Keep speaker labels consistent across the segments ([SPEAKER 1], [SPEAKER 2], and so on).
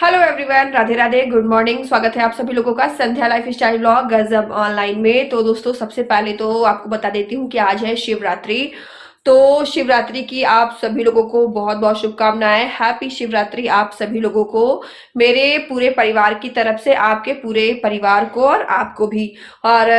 [SPEAKER 1] Hello everyone, Radhe Radhe, good morning. स्वागत है आप सभी लोगों का संध्या लाइफ स्टाइल ब्लॉग गजब ऑनलाइन में। तो दोस्तों, सबसे पहले तो आपको बता देती हूँ कि आज है शिवरात्रि। तो शिवरात्रि की आप सभी लोगों को बहुत बहुत शुभकामनाएं। हैप्पी शिवरात्रि आप सभी लोगों को, मेरे पूरे परिवार की तरफ से, आपके पूरे परिवार को और आपको भी। और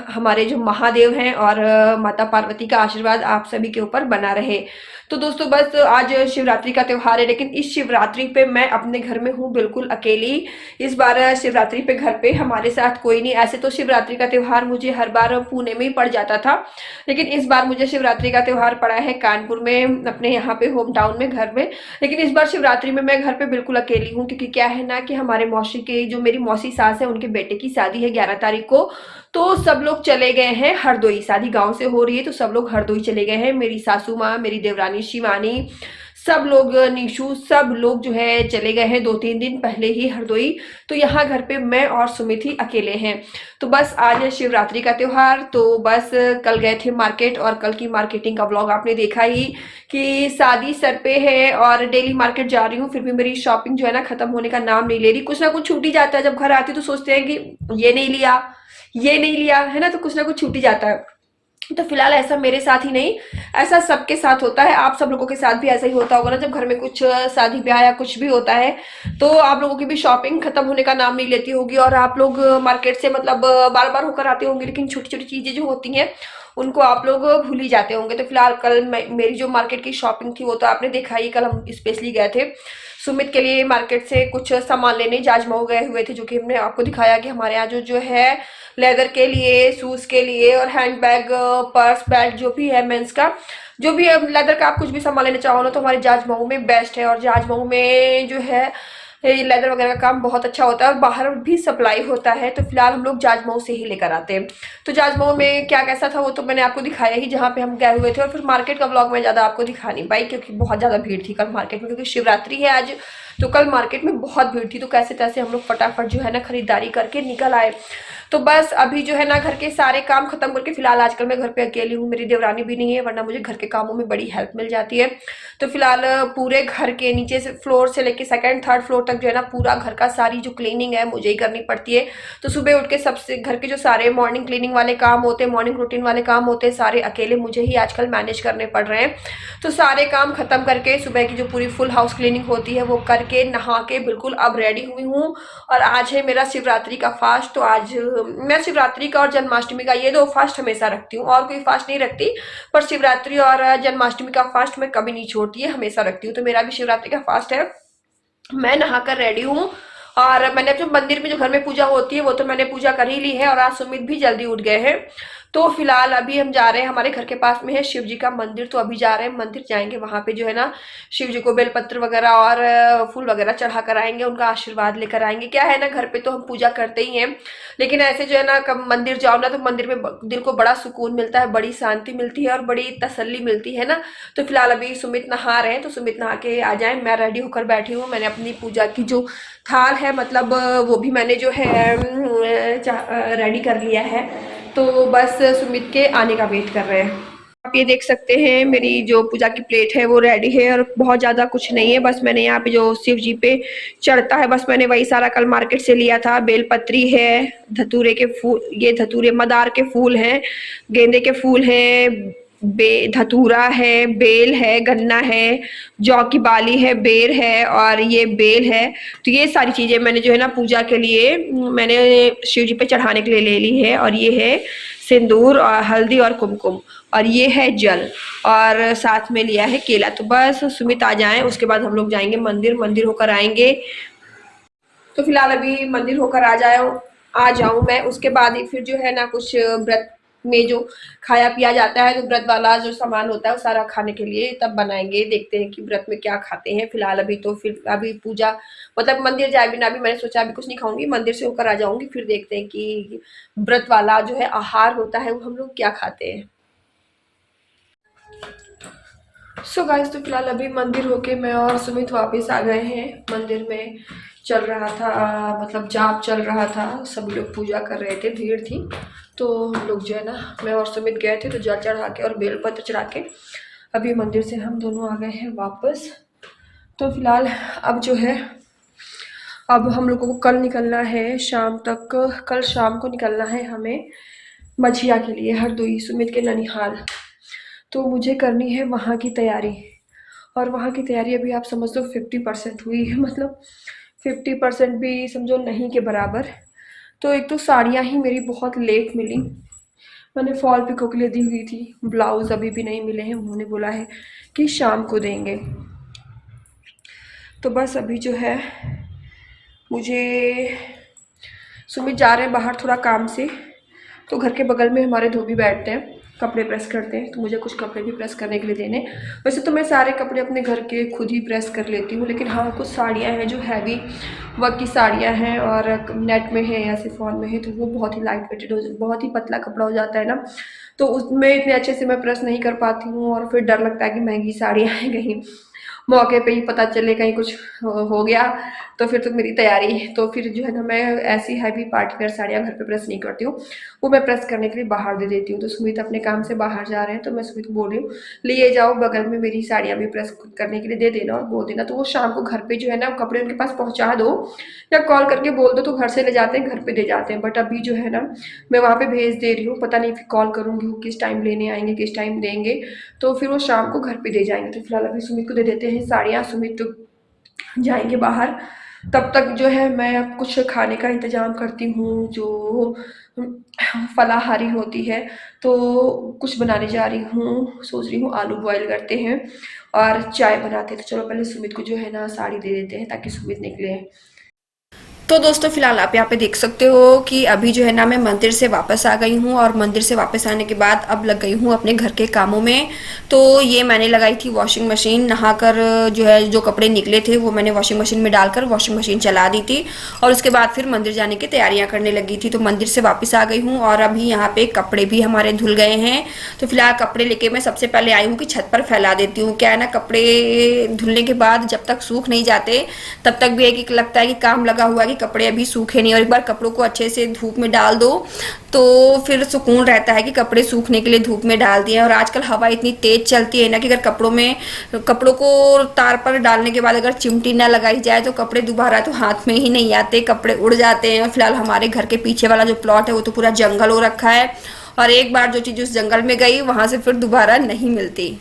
[SPEAKER 1] हमारे जो महादेव हैं और माता पार्वती का आशीर्वाद आप सभी के ऊपर बना रहे। तो दोस्तों, बस आज शिवरात्रि का त्योहार है, लेकिन इस शिवरात्रि पे मैं अपने घर में हूँ बिल्कुल अकेली। इस बार शिवरात्रि पे घर पे हमारे साथ कोई नहीं। ऐसे तो शिवरात्रि का त्योहार मुझे हर बार पुणे में ही पड़ जाता था, लेकिन इस बार मुझे शिवरात्रि का त्योहार पड़ा है कानपुर में, अपने यहाँ पे होम टाउन में, घर में। लेकिन इस बार शिवरात्रि में मैं घर पे बिल्कुल अकेली हूँ, क्योंकि क्या है ना कि हमारे मौसी के, जो मेरी मौसी सास है, उनके बेटे की शादी है 11 तारीख को। तो सब लोग चले गए हैं हरदोई। शादी गांव से हो रही है, तो सब लोग हरदोई चले गए हैं। मेरी सासू माँ, मेरी देवरानी शिवानी, सब लोग, निशु, सब लोग जो है चले गए हैं 2-3 दिन पहले ही हरदोई। तो यहाँ घर पे मैं और सुमित ही अकेले हैं। तो बस आज है शिवरात्रि का त्योहार। तो बस कल गए थे मार्केट, और कल की मार्केटिंग का व्लॉग आपने देखा ही कि शादी सर पे है और डेली मार्केट जा रही हूँ, फिर भी मेरी शॉपिंग जो है ना खत्म होने का नाम नहीं ले रही। कुछ ना कुछ छूट ही जाता है। जब घर आती तो सोचते हैं कि ये नहीं लिया, ये नहीं लिया, है ना, तो कुछ ना कुछ छूट ही जाता है। तो फिलहाल ऐसा मेरे साथ ही नहीं, ऐसा सबके साथ होता है। आप सब लोगों के साथ भी ऐसा ही होता होगा ना, जब घर में कुछ शादी ब्याह या कुछ भी होता है, तो आप लोगों की भी शॉपिंग खत्म होने का नाम नहीं लेती होगी, और आप लोग मार्केट से मतलब बार बार होकर आते होंगे, लेकिन छोटी छोटी चीजें जो होती हैं उनको आप लोग भूल ही जाते होंगे। तो फिलहाल कल मेरी जो मार्केट की शॉपिंग थी वो तो आपने देखा ही। कल हम स्पेशली गए थे सुमित के लिए मार्केट से कुछ सामान लेने, जाजमऊ गए हुए थे, जो कि हमने आपको दिखाया कि हमारे यहाँ जो जो है लेदर के लिए, शूज के लिए, और हैंड बैग, पर्स, बेल्ट, जो भी है मेंस का, जो भी है लेदर का, आप कुछ भी सामान लेना चाहो ना, तो हमारे जाजमऊ में बेस्ट है। और जाजमऊ में जो है ये लेदर वगैरह का काम बहुत अच्छा होता है, और बाहर भी सप्लाई होता है। तो फिलहाल हम लोग जाजमऊ से ही लेकर आते हैं। तो जाजमऊ में क्या कैसा था वो तो मैंने आपको दिखाया ही, जहाँ पे हम गए हुए थे। और फिर मार्केट का ब्लॉग में ज्यादा आपको दिखा नहीं पाई, क्योंकि बहुत ज्यादा भीड़ थी कल मार्केट में, क्योंकि शिवरात्रि है आज। तो कल मार्केट में बहुत भीड़ थी, तो कैसे तैसे हम लोग फटाफट जो है ना खरीदारी करके निकल आए। तो बस अभी जो है ना घर के सारे काम खत्म करके, फिलहाल आजकल मैं घर पे अकेली हूँ, मेरी देवरानी भी नहीं है, वरना मुझे घर के कामों में बड़ी हेल्प मिल जाती है। तो फिलहाल पूरे घर के नीचे से, फ्लोर से लेके सेकंड थर्ड फ्लोर तक जो है ना, पूरा घर का सारी जो क्लीनिंग है मुझे ही करनी पड़ती है। तो सुबह उठ के सबसे घर के जो सारे मॉर्निंग क्लीनिंग वाले काम होते हैं, मॉर्निंग रूटीन वाले काम होते हैं, सारे अकेले मुझे ही आजकल मैनेज करने पड़ रहे हैं। तो सारे काम खत्म करके सुबह की जो पूरी फुल हाउस क्लीनिंग होती है वो करके, नहा के बिल्कुल अब रेडी हुई हूँ। और आज है मेरा शिवरात्रि का फास्ट। तो आज मैं शिवरात्रि का और जन्माष्टमी का, ये दो फास्ट हमेशा रखती हूँ, और कोई फास्ट नहीं रखती। पर शिवरात्रि और जन्माष्टमी का फास्ट मैं कभी नहीं छोड़ती है, हमेशा रखती हूँ। तो मेरा भी शिवरात्रि का फास्ट है। मैं नहाकर रेडी हूँ, और मैंने जो मंदिर में जो घर में पूजा होती है वो तो मैंने पूजा कर ही ली है, और आज सुमित भी जल्दी उठ गए हैं। तो फिलहाल अभी हम जा रहे हैं, हमारे घर के पास में है शिव जी का मंदिर, तो अभी जा रहे हैं मंदिर, जाएंगे वहां पे जो है ना शिव जी को बेलपत्र वगैरह और फूल वगैरह चढ़ा कर आएंगे, उनका आशीर्वाद लेकर आएंगे। क्या है ना, घर पे तो हम पूजा करते ही हैं, लेकिन ऐसे जो है ना कब मंदिर जाओ ना, तो मंदिर में दिल को बड़ा सुकून मिलता है, बड़ी शांति मिलती है, और बड़ी तसल्ली मिलती है ना। तो फिलहाल अभी सुमित नहा रहे हैं, तो सुमित नहा के आ जाए, मैं रेडी होकर बैठी हूँ। मैंने अपनी पूजा की जो थाल है, मतलब वो भी मैंने जो है रेडी कर लिया है। तो बस सुमित के आने का वेट कर रहे हैं। आप ये देख सकते हैं मेरी जो पूजा की प्लेट है वो रेडी है, और बहुत ज्यादा कुछ नहीं है। बस मैंने यहाँ पे जो शिव जी पे चढ़ता है, बस मैंने वही सारा कल मार्केट से लिया था। बेलपत्री है, धतूरे के फूल, ये धतूरे मदार के फूल हैं, गेंदे के फूल हैं, धतूरा है, बेल है, गन्ना है, जौ की बाली है, बेर है, और ये बेल है। तो ये सारी चीजें मैंने जो है ना पूजा के लिए मैंने शिव जी पे चढ़ाने के लिए ले ली है। और ये है सिंदूर और हल्दी और कुमकुम, और ये है जल, और साथ में लिया है केला। तो बस सुमित आ जाए, उसके बाद हम लोग जाएंगे मंदिर, मंदिर होकर आएंगे। तो फिलहाल अभी मंदिर होकर आ जाऊं मैं, उसके बाद ही फिर जो है ना कुछ व्रत में जो खाया पिया जाता है, तो व्रत वाला जो सामान होता है वो सारा खाने के लिए तब बनाएंगे। देखते हैं कि व्रत में क्या खाते हैं। फिलहाल अभी तो फिर अभी पूजा, मतलब मंदिर जाए बिना भी मैंने सोचा अभी कुछ नहीं खाऊंगी, मंदिर से होकर आ जाऊंगी, फिर देखते हैं कि व्रत वाला जो है आहार होता है वो हम लोग क्या खाते हैं। सो गाइस, तो फिलहाल अभी मंदिर होके मैं और सुमित वापस आ गए हैं। मंदिर में चल रहा था, मतलब जाप चल रहा था, सभी लोग पूजा कर रहे थे, भीड़ थी। तो हम लोग जो है ना, मैं और सुमित गए थे, तो जल चढ़ा के और बेलपत्र चढ़ा के अभी मंदिर से हम दोनों आ गए हैं वापस। तो फिलहाल अब जो है अब हम लोगों को कल निकलना है शाम तक, कल शाम को निकलना है हमें मछिया के लिए, हरदोई सुमित के ननिहाल। तो मुझे करनी है वहाँ की तैयारी, और वहाँ की तैयारी अभी आप समझ लो 50% हुई है, मतलब 50% भी समझो नहीं के बराबर। तो एक तो साड़ियाँ ही मेरी बहुत लेट मिली, मैंने फॉल पिको के लिए दी हुई थी, ब्लाउज अभी भी नहीं मिले हैं, उन्होंने बोला है कि शाम को देंगे। तो बस अभी जो है मुझे, सुमित जा रहे हैं बाहर थोड़ा काम से, तो घर के बगल में हमारे धोबी बैठते हैं, कपड़े प्रेस करते हैं, तो मुझे कुछ कपड़े भी प्रेस करने के लिए देने। वैसे तो मैं सारे कपड़े अपने घर के खुद ही प्रेस कर लेती हूँ, लेकिन हाँ कुछ साड़ियाँ हैं जो हैवी वर्क की साड़ियाँ हैं और नेट में है या शिफॉन में है, तो वो बहुत ही लाइट वेटेड हो, बहुत ही पतला कपड़ा हो जाता है ना, तो उसमें इतने अच्छे से मैं प्रेस नहीं कर पाती हूँ, और फिर डर लगता है कि महंगी साड़ियाँ हैं, कहीं मौके पे ही पता चले कहीं कुछ हो गया तो फिर तो मेरी तैयारी। तो फिर जो है ना मैं ऐसी हैवी पार्टी वेयर साड़ियाँ घर पे प्रेस नहीं करती हूँ, वो मैं प्रेस करने के लिए बाहर दे देती हूँ। तो सुमित अपने काम से बाहर जा रहे हैं, तो मैं सुमित को बोल रही हूँ लिए जाओ बगल में मेरी साड़ियाँ भी प्रेस करने के लिए दे देना और बोल देना, तो वो शाम को घर पे जो है ना कपड़े उनके पास पहुँचा दो या कॉल करके बोल दो, तो घर से ले जाते हैं, घर पे दे जाते हैं। बट अभी जो है ना मैं वहाँ पे भेज दे रही हूँ, पता नहीं फिर कॉल करूँगी वो किस टाइम लेने आएंगे, किस टाइम देंगे, तो फिर वो शाम को घर पे दे जाएंगे। तो फिलहाल अभी सुमित को दे देते हैं साड़ियाँ, सुमित तो जाएंगे बाहर, तब तक जो है मैं अब कुछ खाने का इंतज़ाम करती हूँ, जो फलाहारी होती है, तो कुछ बनाने जा रही हूँ, सोच रही हूँ आलू बॉयल करते हैं और चाय बनाते हैं। तो चलो पहले सुमित को जो है ना साड़ी दे देते हैं ताकि सुमित निकले। तो दोस्तों फिलहाल आप यहाँ पे देख सकते हो कि अभी जो है ना मैं मंदिर से वापस आ गई हूँ, और मंदिर से वापस आने के बाद अब लग गई हूँ अपने घर के कामों में। तो ये मैंने लगाई थी वॉशिंग मशीन, नहाकर जो है जो कपड़े निकले थे वो मैंने वॉशिंग मशीन में डालकर वॉशिंग मशीन चला दी थी, और उसके बाद फिर मंदिर जाने की तैयारियां करने लगी थी। तो मंदिर से वापस आ गई हूँ और अभी यहाँ पे कपड़े भी हमारे धुल गए हैं। तो फिलहाल कपड़े लेके मैं सबसे पहले आई हूँ कि छत पर फैला देती हूँ। क्या है ना, कपड़े धुलने के बाद जब तक सूख नहीं जाते तब तक भी है कि लगता है कि काम लगा हुआ है कि कपड़े अभी सूखे नहीं, और एक बार कपड़ों को अच्छे से धूप में डाल दो तो फिर सुकून रहता है कि कपड़े सूखने के लिए धूप में डाल दिए। और आजकल हवा इतनी तेज चलती है ना कि अगर कपड़ों को तार पर डालने के बाद अगर चिमटी ना लगाई जाए तो कपड़े दोबारा तो हाथ में ही नहीं आते, कपड़े उड़ जाते हैं। और फिलहाल हमारे घर के पीछे वाला जो प्लॉट है वो तो पूरा जंगल हो रखा है, और एक बार जो चीज़ उस जंगल में गई वहां से फिर दोबारा नहीं मिलती।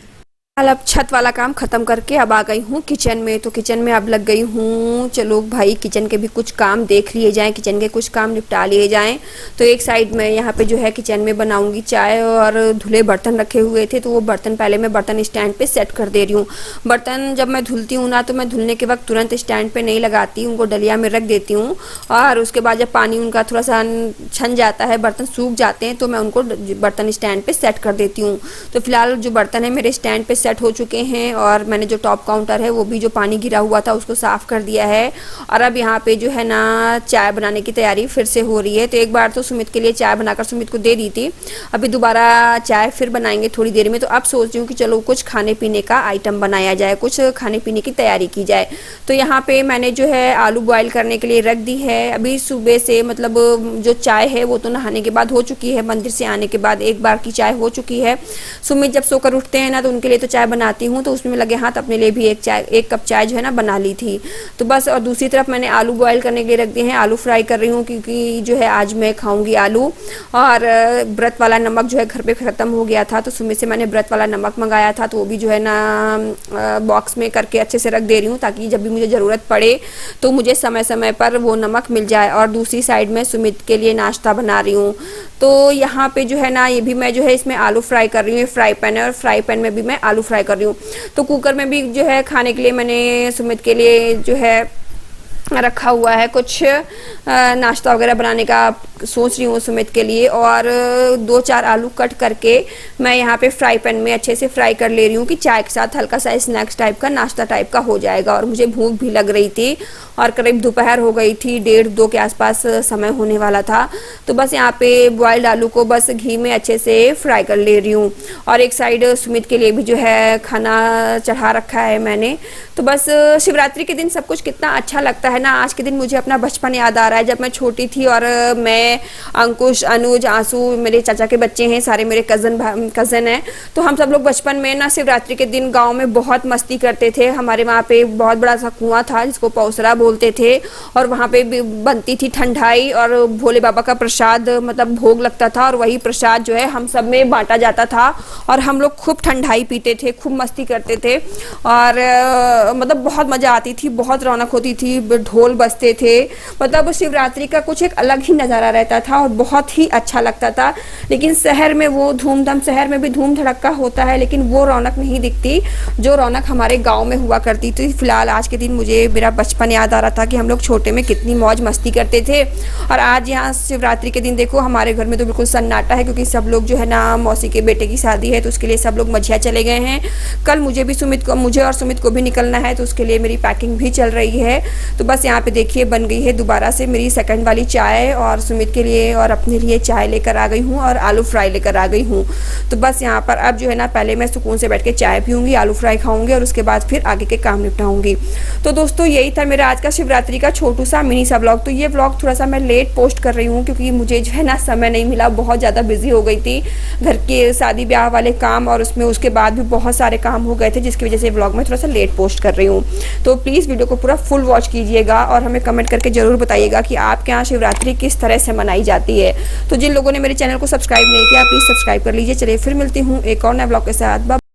[SPEAKER 1] अब छत वाला काम ख़त्म करके अब आ गई हूँ किचन में। तो किचन में अब लग गई हूँ, चलो भाई किचन के भी कुछ काम देख लिए जाएं, किचन के कुछ काम निपटा लिए जाएं। तो एक साइड में यहाँ पे जो है किचन में बनाऊंगी चाय, और धुले बर्तन रखे हुए थे तो वो बर्तन पहले मैं बर्तन स्टैंड पे सेट कर दे रही हूँ। बर्तन जब मैं धुलती हूँ ना तो मैं धुलने के वक्त तुरंत स्टैंड पर नहीं लगाती, उनको डलिया में रख देती हूँ, और उसके बाद जब पानी उनका थोड़ा सा छन जाता है, बर्तन सूख जाते हैं, तो मैं उनको बर्तन स्टैंड पर सेट कर देती हूँ। तो फिलहाल जो बर्तन है मेरे स्टैंड पर सेट हो चुके हैं, और मैंने जो टॉप काउंटर है वो भी जो पानी गिरा हुआ था उसको साफ कर दिया है। और अब यहाँ पे जो है ना चाय बनाने की तैयारी फिर से हो रही है। तो एक बार तो सुमित के लिए चाय बनाकर सुमित को दे दी थी, अभी दोबारा चाय फिर बनाएंगे थोड़ी देर में। तो अब सोच रही हूँ कि चलो कुछ खाने पीने का आइटम बनाया जाए, कुछ खाने पीने की तैयारी की जाए। तो यहाँ पे मैंने जो है आलू बॉयल करने के लिए रख दी है। अभी सुबह से मतलब जो चाय है वो तो नहाने के बाद हो चुकी है, मंदिर से आने के बाद एक बार की चाय हो चुकी है। सुमित जब सोकर उठते हैं ना तो उनके लिए तो चाय बनाती हूँ, तो उसमें लगे हाथ अपने लिए भी एक कप चाय जो है ना बना ली थी। तो बस, और दूसरी तरफ मैंने आलू बॉयल करने के लिए रख दिए हैं, आलू फ्राई कर रही हूँ क्योंकि जो है आज मैं खाऊंगी आलू। और व्रत वाला नमक जो है घर पे ख़त्म हो गया था, तो सुमित से मैंने व्रत वाला नमक मंगाया था, तो वो भी जो है ना बॉक्स में करके अच्छे से रख दे रही हूँ ताकि जब भी मुझे ज़रूरत पड़े तो मुझे समय समय पर वो नमक मिल जाए। और दूसरी साइड में सुमित के लिए नाश्ता बना रही हूँ। तो यहाँ पे जो है ना ये भी मैं जो है इसमें आलू फ्राई कर रही हूँ, फ्राई पैन है और फ्राई पैन में भी मैं आलू फ्राई कर रही हूँ। तो कुकर में भी जो है खाने के लिए मैंने सुमित के लिए जो है रखा हुआ है कुछ नाश्ता वगैरह बनाने का सोच रही हूँ सुमित के लिए। और 2-4 आलू कट करके मैं यहाँ पे फ्राई पैन में अच्छे से फ्राई कर ले रही हूँ कि चाय के साथ हल्का सा स्नैक्स टाइप का, नाश्ता टाइप का हो जाएगा। और मुझे भूख भी लग रही थी और करीब दोपहर हो गई थी, 1:30-2 के आसपास समय होने वाला था। तो बस यहाँ पे बॉयल्ड आलू को बस घी में अच्छे से फ्राई कर ले रही हूँ। और एक साइड सुमित के लिए भी जो है खाना चढ़ा रखा है मैंने। तो बस शिवरात्रि के दिन सब कुछ कितना अच्छा लगता है
[SPEAKER 2] है ना, आज के दिन मुझे अपना बचपन याद आ रहा है, जब मैं छोटी थी और मैं, अंकुश, अनुज, आंसू, मेरे चाचा के बच्चे हैं, सारे मेरे कज़न हैं। तो हम सब लोग बचपन में ना शिवरात्रि के दिन गांव में बहुत मस्ती करते थे। हमारे वहाँ पे बहुत बड़ा सा कुआं था जिसको पौसरा बोलते थे, और वहाँ पे भी बनती थी ठंडाई और भोले बाबा का प्रसाद, मतलब भोग लगता था, और वही प्रसाद जो है हम सब में बांटा जाता था। और हम लोग खूब ठंडाई पीते थे, खूब मस्ती करते थे, और मतलब बहुत मज़ा आती थी, बहुत रौनक होती थी, ढोल बजते थे। मतलब शिवरात्रि का कुछ एक अलग ही नज़ारा रहता था और बहुत ही अच्छा लगता था। लेकिन शहर में वो धूमधाम, शहर में भी धूम धड़क्का होता है, लेकिन वो रौनक नहीं दिखती जो रौनक हमारे गांव में हुआ करती थी। फिलहाल आज के दिन मुझे मेरा बचपन याद आ रहा था कि हम लोग छोटे में कितनी मौज मस्ती करते थे। और आज यहाँ शिवरात्रि के दिन देखो हमारे घर में तो बिल्कुल सन्नाटा है, क्योंकि सब लोग जो है ना, मौसी के बेटे की शादी है तो उसके लिए सब लोग मझिया चले गए हैं। कल मुझे और सुमित को भी निकलना है, तो उसके लिए मेरी पैकिंग भी चल रही है। तो बस यहाँ पे देखिए बन गई है दोबारा से मेरी सेकंड वाली चाय, और सुमित के लिए और अपने लिए चाय लेकर आ गई हूँ और आलू फ्राई लेकर आ गई हूँ। तो बस यहाँ पर अब जो है ना, पहले मैं सुकून से बैठ के चाय पीऊँगी, आलू फ्राई खाऊँगी और उसके बाद फिर आगे के काम निपटाऊँगी। तो दोस्तों यही था मेरा आज का शिवरात्रि का छोटू सा मिनी सा व्लॉग। तो ये व्लॉग थोड़ा सा मैं लेट पोस्ट कर रही हूँ, क्योंकि मुझे जो है ना समय नहीं मिला, बहुत ज़्यादा बिजी हो गई थी, घर के शादी ब्याह वाले काम, और उसमें उसके बाद भी बहुत सारे काम हो गए थे, जिसकी वजह से व्लॉग में थोड़ा सा लेट पोस्ट कर रही हूँ। तो प्लीज़ वीडियो को पूरा फुल वॉच कीजिएगा और हमें कमेंट करके ज़रूर बताइएगा कि आपके यहाँ शिवरात्रि किस तरह से मनाई जाती है। तो जिन लोगों ने मेरे चैनल को सब्सक्राइब नहीं किया, प्लीज़ सब्सक्राइब कर लीजिए। चलिए फिर मिलती हूँ एक और नए व्लॉग के साथ।